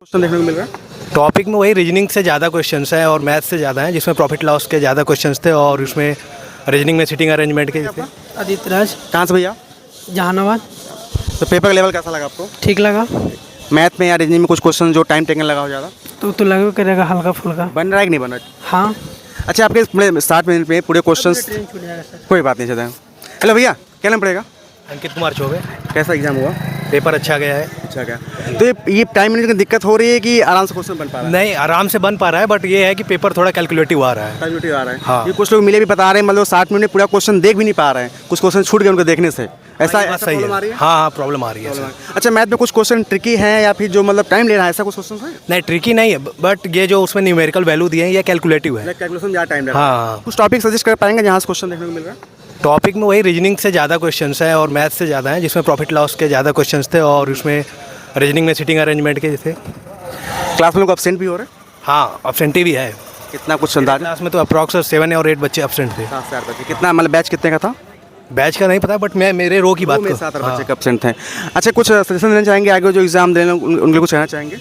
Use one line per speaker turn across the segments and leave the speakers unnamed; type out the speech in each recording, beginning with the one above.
Question देखने को मिल रहा है।
टॉपिक में वही रीजनिंग से ज़्यादा क्वेश्चंस हैं और मैथ से ज़्यादा हैं, जिसमें प्रॉफिट लॉस के ज़्यादा क्वेश्चंस थे और उसमें रीजनिंग में सिटिंग अरेंजमेंट के थे।
आदित्य राज,
कहाँ से भैया?
जहानाबाद।
तो पेपर का लेवल कैसा लगा आपको?
ठीक लगा।
मैथ में या रीजनिंग में कुछ क्वेश्चन जो टाइम टेकन लगा हो ज़्यादा?
तो लगभग करेगा हल्का फुल्का।
बन रहा है कि नहीं बन रहा?
हाँ।
अच्छा, आपके 60 मिनट में पूरे क्वेश्चन कोई बात नहीं चलता है। हेलो भैया, क्या नाम पड़ेगा?
अंकित कुमार चौबे।
कैसा एग्जाम हुआ?
पेपर अच्छा गया है।
अच्छा क्या? तो ये टाइम मैनेजमेंट की दिक्कत हो रही है कि आराम से क्वेश्चन बन पा रहा है?
नहीं, आराम से बन पा रहा है, बट ये है कि पेपर थोड़ा कैलकुलेटिव आ रहा है।
कैलकुलेटिव आ रहा है।
हाँ।
ये कुछ लोग मिले भी बता रहे हैं मतलब 60 मिनट में पूरा क्वेश्चन देख भी नहीं पा रहे हैं, कुछ क्वेश्चन छूट गए उनको देखने से। ऐसा
बात सही
प्रॉब्लम आ रही
है।
है?
हाँ हाँ, प्रॉब्लम आ रही है सर।
अच्छा, मैथ में कुछ क्वेश्चन ट्रिकी हैं या फिर जो मतलब टाइम ले रहा है, ऐसा कुछ क्वेश्चन है?
नहीं, ट्रिकी नहीं है, बट ये जो उसमें न्यूमेरिकल वैल्यू दिए हैं ये कैलकुलेटिव है।
कैलकुलेशन ज़्यादा टाइम ले रहा है।
हाँ।
कुछ टॉपिक सजेस्ट कर पाएंगे जहाँ से क्वेश्चन देखने को मिल रहा है?
टॉपिक में वही रीजनिंग से ज़्यादा क्वेश्चंस हैं और मैथ से ज़्यादा हैं, जिसमें प्रॉफिट लॉस के ज़्यादा क्वेश्चंस थे और उसमें रीजनिंग में सिटिंग अरेंजमेंट के थे।
क्लास में लोग अपसेंट भी हो रहे हैं?
हाँ, एब्सेंटी भी है।
कितना कुछ अंदाजा?
क्लास में तो अप्रॉक्स 7 और 8 बच्चे एब्सेंट थे।
7 से 8 बच्चे। कितना मतलब बैच कितने का था?
बैच का नहीं पता, बट मैं मेरे रो की बात
में
कर
7 बच्चे का अपसेंट थे। अच्छा, कुछ सजेशन देना चाहेंगे आगे जो एग्जाम देने उनके कुछ कहना चाहेंगे?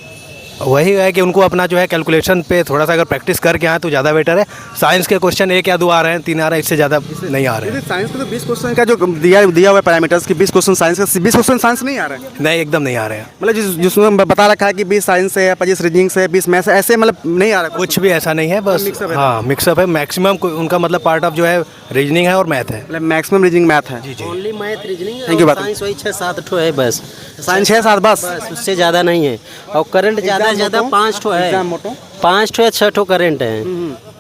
वही है कि उनको अपना जो है कैलकुलेशन पे थोड़ा सा अगर प्रैक्टिस करके आए तो ज़्यादा बेटर है। साइंस के क्वेश्चन 1 या 2 आ रहे हैं, 3 आ रहे हैं, इससे ज़्यादा नहीं आ रहे हैं।
साइंस में तो 20 क्वेश्चन का जो दिया हुआ है पैरामीटर्स की 20 क्वेश्चन साइंस का, 20 क्वेश्चन साइंस नहीं आ रहे हैं।
नहीं, एकदम नहीं आ रहे हैं।
मतलब जिसमें बता रखा है कि 20 साइंस है, 25 रीजनिंग से, 20 मैथ्स, ऐसे मतलब नहीं आ रहा
कुछ भी ऐसा नहीं है, बस
मिक्सअप है।
हाँ मिक्सअप है। मैक्सिमम उनका मतलब पार्ट ऑफ जो है रीजनिंग है और मैथ है।
मतलब मैक्सिमम रीजनिंग मैथ है।
जी जी।
Only math reasoning
Thank you, बात।
साइंस वही 6-7 ठो है बस।
साइंस 6-7 बस?
उससे ज़्यादा नहीं है। और करंट ज़्यादा से ज़्यादा 5 ठो है।
एग्जाम मोटो
5 ठो या 6 ठो करंट है।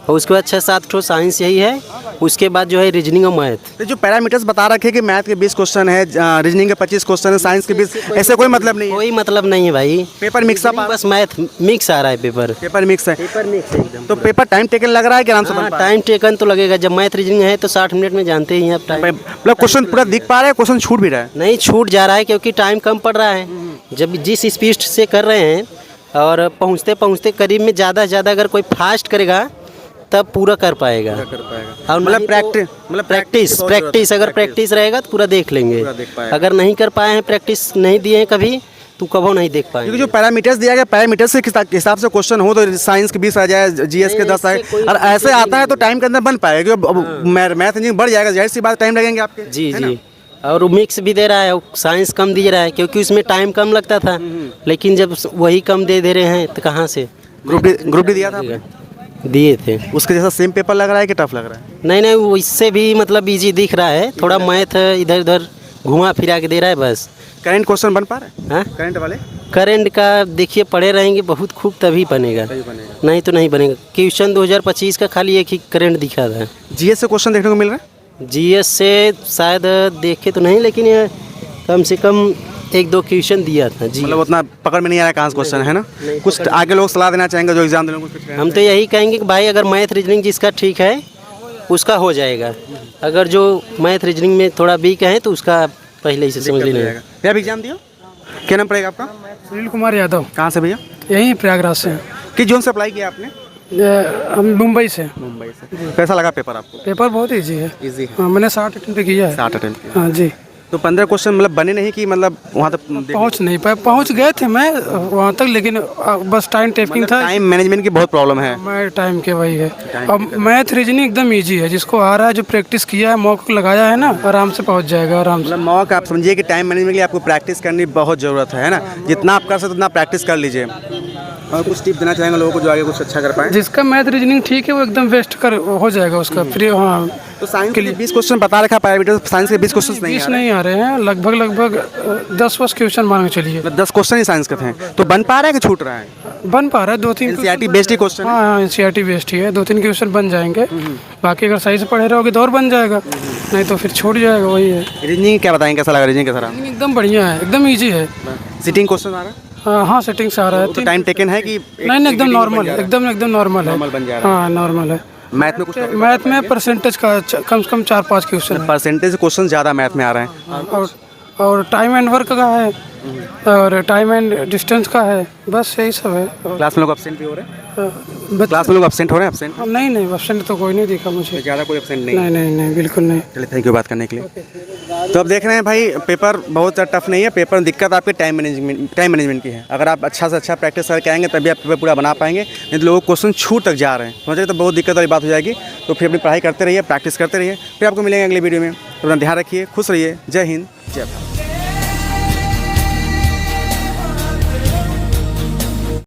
और उसके बाद 6-7 ठो साइंस यही है। उसके बाद जो है रीजनिंग और मैथ।
तो जो पैरामीटर्स बता रखे कि मैथ के 20 क्वेश्चन है, रीजनिंग के 25 क्वेश्चन है, साइंस के 20, ऐसे कोई मतलब नहीं है।
कोई मतलब नहीं है भाई।
पेपर मिक्सअप,
बस मैथ मिक्स आ रहा है पेपर।
पेपर मिक्स है।
पेपर मिक्स है एकदम।
तो पेपर टाइम टेकन लग रहा है कि आराम से बन पा रहा है?
टाइम टेकन तो लगेगा। जब मैथ रीजनिंग है तो 60 मिनट में जानते ही हैं आप टाइम।
मतलब क्वेश्चन पूरा दिख पा रहा है, क्वेश्चन छूट भी रहा है?
नहीं छूट जा रहा है क्योंकि टाइम कम पड़ रहा है। जब जिस स्पीड से कर रहे हैं और पहुंचते पहुंचते करीब में ज़्यादा से ज़्यादा अगर कोई फास्ट करेगा तब पूरा कर पाएगा। और
मतलब
मतलब प्रैक्टिस अगर प्रैक्टिस रहेगा तो पूरा देख लेंगे।
पूरा देख पाएगा।
अगर नहीं कर पाए हैं, प्रैक्टिस नहीं दिए हैं कभी, तो कभी नहीं देख पाएंगे।
क्योंकि जो पैरामीटर्स दिया गया, पैरामीटर्स के हिसाब से क्वेश्चन हो तो साइंस के 20 आ जाए, जीएस के 10 आए, और ऐसे आता है तो टाइम के अंदर बन पाएगा। मैथ इंजीनियरिंग बढ़ जाएगा, जाहिर सी बात टाइम लगेंगे आपके।
जी जी। और मिक्स भी दे रहा है, साइंस कम दे रहा है क्योंकि उसमें टाइम कम लगता था। लेकिन जब वही कम दे रहे हैं तो कहाँ से?
ग्रुप डी दिया था आपने?
दिए थे।
उसके जैसा सेम पेपर लग रहा है कि टफ लग रहा है?
नहीं, वो इससे भी मतलब इजी दिख रहा है। थोड़ा मैथ इधर उधर घुमा फिरा के दे रहा है बस।
करंट क्वेश्चन बन पा रहे हैं?
हाँ,
करंट वाले
करंट का देखिए पढ़े रहेंगे बहुत खूब तभी बनेगा, नहीं तो नहीं बनेगा। क्वेश्चन 2025 का खाली एक ही करंट दिखा था।
जीएस से क्वेश्चन देखने को मिल रहा है?
जीएस से शायद देखे तो नहीं, लेकिन ये कम से कम 1-2 क्वेश्चन दिया था जी।
मतलब उतना पकड़ में नहीं आ रहा है कहाँ से क्वेश्चन है ना? कुछ आगे लोग सलाह देना चाहेंगे जो एग्जाम देने को?
हम तो यही कहेंगे कि भाई अगर मैथ रीजनिंग जिसका ठीक है उसका हो जाएगा। अगर जो मैथ रीजनिंग में थोड़ा वीक है तो उसका पहले ही से समझ लेना है।
भैया एग्जाम दिया? क्या नाम पड़ेगा आपका?
सुनील कुमार यादव।
कहाँ से भैया?
यहीं प्रयागराज से हैं।
किस जोन से अप्लाई किया आपने?
हम मुंबई से।
मुंबई से। कैसा लगा पेपर आपको?
पेपर बहुत इजी है।
इजी है।
हाँ, मैंने 60 अटेम्प्ट किया है।
60 अटेम्प्ट किया।
हाँ जी।
तो 15 क्वेश्चन मतलब बने नहीं कि मतलब वहाँ तक
पहुँच नहीं पाए, पहुँच गए थे मैं वहाँ तक, लेकिन बस टाइम टेकिंग था।
टाइम मैनेजमेंट की बहुत प्रॉब्लम है।
मैं टाइम के वही है। और मैथ रीजनिंग एकदम इजी है, जिसको आ रहा है, जो प्रैक्टिस किया है, मॉक लगाया है ना, आराम से पहुँच जाएगा आराम से।
मतलब मौका आप समझिए कि टाइम मैनेजमेंट के लिए आपको प्रैक्टिस करनी बहुत ज़रूरत है ना? जितना आप कर सकते उतना प्रैक्टिस कर लीजिए। और कुछ टिप देना चाहेंगे लोगों को जो आगे कुछ अच्छा कर पाए?
जिसका मैथ रीजनिंग ठीक है वो एकदम वेस्ट कर हो जाएगा उसका फ्री। हाँ,
तो साइंस के लिए 20 क्वेश्चन बता रखा, पैरामीटर साइंस के 20 क्वेश्चन नहीं
20
आ रहे।
नहीं आ रहे हैं, लगभग 10 क्वेश्चन मान के चलिए।
10 क्वेश्चन ही साइंस के थे, तो बन पा रहा है कि छूट रहा है?
बन पा रहा है 2-3
एनसीईआरटी बेस्ड ही क्वेश्चन?
हाँ हाँ, एनसीईआरटी बेस्ड ही है। 2-3 क्वेश्चन बन जाएंगे। बाकी अगर सही से पढ़े रहोगे तो और बन जाएगा, नहीं तो फिर छूट जाएगा। वही है।
रीजनिंग क्या बताएंगे, कैसा लगा रीजनिंग कैसा रहा?
एकदम बढ़िया है, एकदम इजी है।
सिटिंग क्वेश्चन आ रहा है?
हाँ, सेटिंग से आ रहा है।
तो टाइम टेकन है कि
नहीं, एकदम नॉर्मल है, एकदम नॉर्मल है।
नॉर्मल बन जा रहा है?
हाँ, नॉर्मल है।
मैथ में कुछ
मैथ में परसेंटेज का कम से कम 4-5 क्वेश्चन है।
परसेंटेज क्वेश्चन ज़्यादा मैथ में आ रहे हैं।
और टाइम एंड वर्क का है, और टाइम एंड डिस्टेंस का है, बस यही सब है।
क्लास में लोग अपसेंट भी हो रहे हैं? क्लास में लोग अपसेंट हो रहे हैं? अपसेंट
नहीं नहीं, एब्सेंट तो कोई नहीं दिखा मुझे।
ज़्यादा कोई अपसेंट नहीं?
नहीं नहीं नहीं, बिल्कुल नहीं।
चलिए, थैंक यू बात करने के लिए। तो अब देख रहे हैं भाई, पेपर बहुत टफ नहीं है। पेपर दिक्कत आपके टाइम मैनेजमेंट की है। अगर आप अच्छा से अच्छा प्रैक्टिस करके आएंगे तभी आप पेपर पूरा बना पाएंगे, नहीं तो लोगों को क्वेश्चन छूट तक जा रहे हैं, समझ रहे, तो बहुत दिक्कत वाली बात हो जाएगी। तो फिर अपनी पढ़ाई करते रहिए, प्रैक्टिस करते रहिए, फिर आपको मिलेंगे अगली वीडियो में। तो अपना ध्यान रखिए, खुश रहिए। जय हिंद, जय भारत।